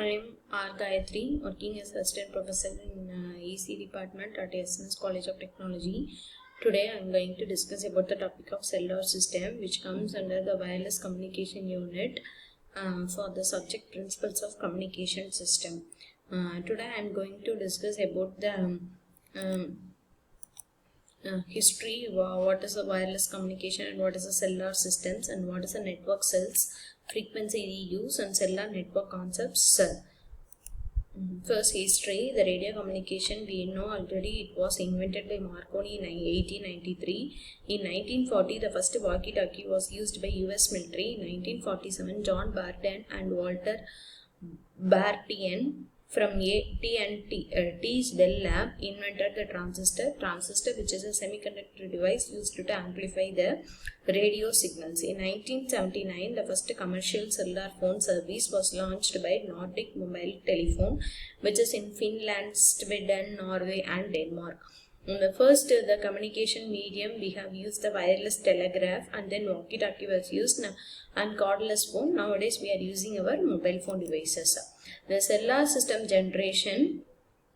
I am R. Gayatri, working as Assistant Professor in EC Department at SNS College of Technology. Today I am going to discuss about the topic of cellular system, which comes under the wireless communication unit for the subject principles of communication system. Today I am going to discuss about the history, what is a wireless communication and what is a cellular systems and what is a network cells, frequency reuse and cellular network concepts. First, history. The radio communication, we know already, it was invented by Marconi in 1893. In 1940, the first walkie-talkie was used by US military. In 1947, John Barden and Walter Bartian from T&T's Bell Lab invented the transistor, which is a semiconductor device used to amplify the radio signals. In 1979, the first commercial cellular phone service was launched by Nordic Mobile Telephone, which is in Finland, Sweden, Norway and Denmark. In the first, the communication medium, we have used the wireless telegraph, and then walkie-talkie was used, and cordless phone. Nowadays, we are using our mobile phone devices. The cellular system generation,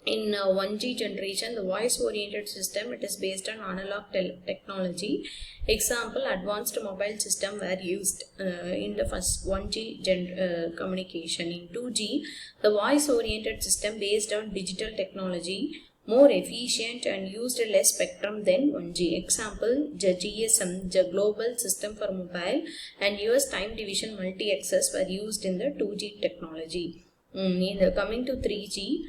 in 1G generation, the voice-oriented system, it is based on analog technology. Example, advanced mobile system were used in the first 1G communication. In 2G, the voice-oriented system based on digital technology, more efficient and used less spectrum than 1G. Example, the GSM, the Global System for Mobile, and US Time Division Multi-Access were used in the 2G technology. Coming to 3G,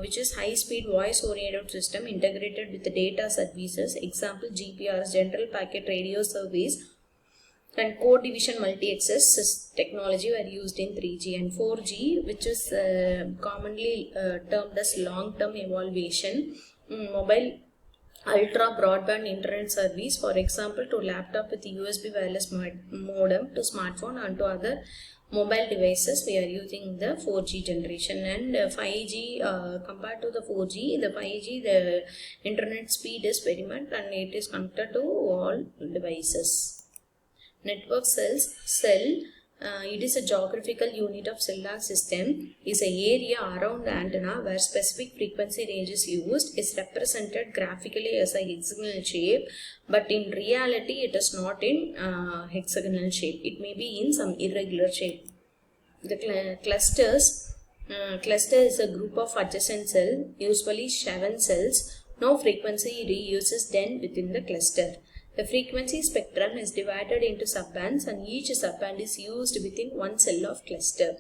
which is high-speed voice-oriented system integrated with the data services. Example, GPRS, General Packet Radio Service, and code division multi-access technology were used in 3G. And 4G, which is commonly termed as long-term evaluation, mobile ultra broadband internet service, for example, to laptop with USB wireless modem, to smartphone and to other mobile devices, we are using the 4G generation. And 5G, compared to the 4G, the 5G, the internet speed is very much and it is connected to all devices. Network cells. It is a geographical unit of cellular system. Is an area around the antenna where specific frequency range is used. Is represented graphically as a hexagonal shape, but in reality it is not in hexagonal shape. It may be in some irregular shape. The clusters. Cluster is a group of adjacent cells, usually 7 cells. No frequency reuse is done within the cluster. The frequency spectrum is divided into subbands, and each subband is used within one cell of cluster.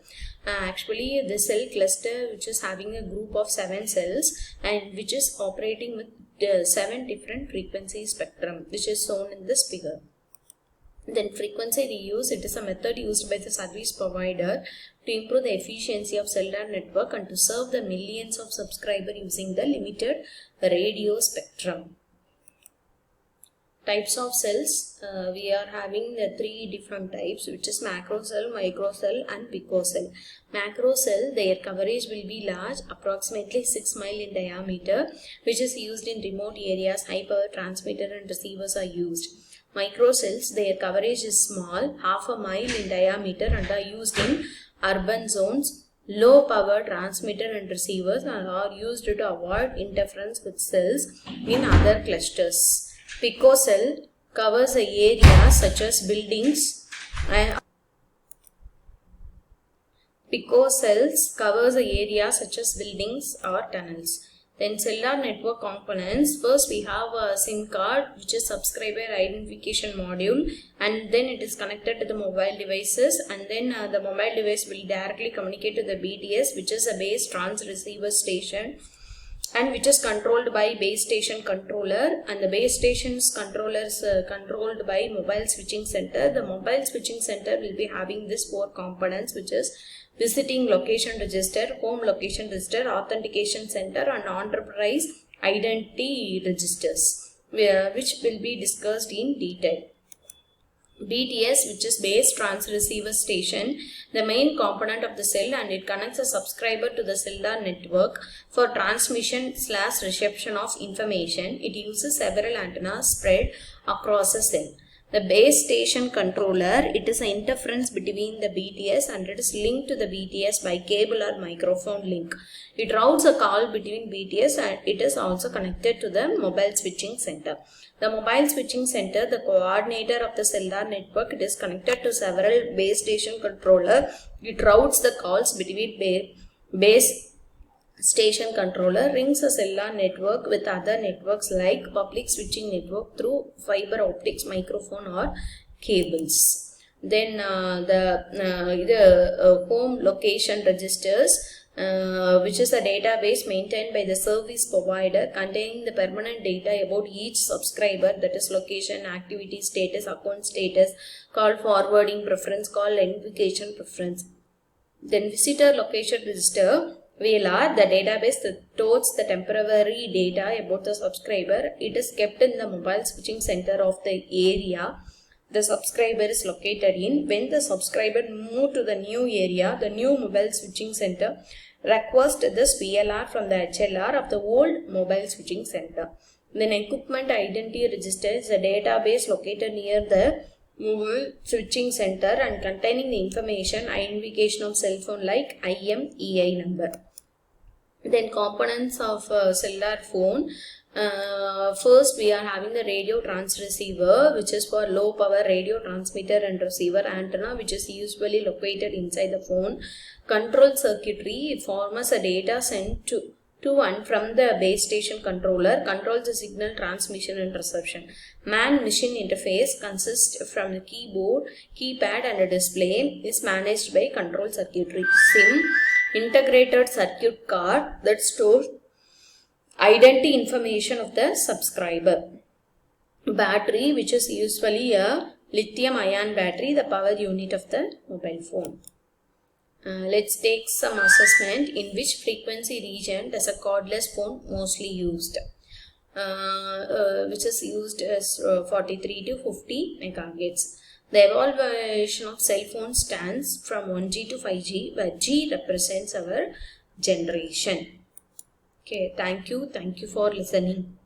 Actually, the cell cluster, which is having a group of 7 cells and which is operating with 7 different frequency spectrum, which is shown in this figure. Then frequency reuse, it is a method used by the service provider to improve the efficiency of cellular network and to serve the millions of subscribers using the limited radio spectrum. Types of cells, we are having the 3 different types, which is macro cell, micro cell and picocell. Macro cell, their coverage will be large, approximately 6 miles in diameter, which is used in remote areas. High power transmitter and receivers are used. Micro cells, their coverage is small, half a mile in diameter, and are used in urban zones. Low power transmitter and receivers are used to avoid interference with cells in other clusters. Picocell covers an area such as buildings. Picocells covers an area such as buildings or tunnels. Then cellular network components. First we have a SIM card, which is subscriber identification module, and then it is connected to the mobile devices, and then the mobile device will directly communicate to the BTS, which is a base transceiver station, and which is controlled by base station controller, and the base station's controllers controlled by mobile switching center. The mobile switching center will be having these 4 components, which is visiting location register, home location register, authentication center, and enterprise identity registers, which will be discussed in detail. BTS, which is base transceiver station, the main component of the cell, and it connects a subscriber to the cellular network for transmission/reception of information. It uses several antennas spread across a cell. The base station controller, it is an interference between the BTS and it is linked to the BTS by cable or microphone link. It routes a call between BTS and it is also connected to the mobile switching center. The mobile switching center, the coordinator of the cellular network, it is connected to several base station controller. It routes the calls between base station controller, rings a cellular network with other networks like public switching network through fiber optics, microphone or cables. Then the home location registers, which is a database maintained by the service provider containing the permanent data about each subscriber, that is location, activity status, account status, call forwarding preference, call identification preference. Then visitor location register, VLR, the database that stores the temporary data about the subscriber. It is kept in the mobile switching center of the area the subscriber is located in. When the subscriber moves to the new area, the new mobile switching center requests this VLR from the HLR of the old mobile switching center. Then equipment identity register is a database located near the mobile switching center and containing the information identification of cell phone like IMEI number. Then components of cellular phone. First we are having the radio transceiver, which is for low power radio transmitter and receiver antenna, which is usually located inside the phone. Control circuitry, it forms a data sent to and from the base station controller, controls the signal transmission and reception. Man-machine interface consists from the keyboard, keypad and a display, is managed by control circuitry. SIM, integrated circuit card that stores identity information of the subscriber. Battery, which is usually a lithium-ion battery, the power unit of the mobile phone. Let's take some assessment. In which frequency region does a cordless phone mostly used? Which is used as 43 to 50 megahertz. The evolution of cell phone stands from 1G to 5G, where G represents our generation. Okay, thank you for listening.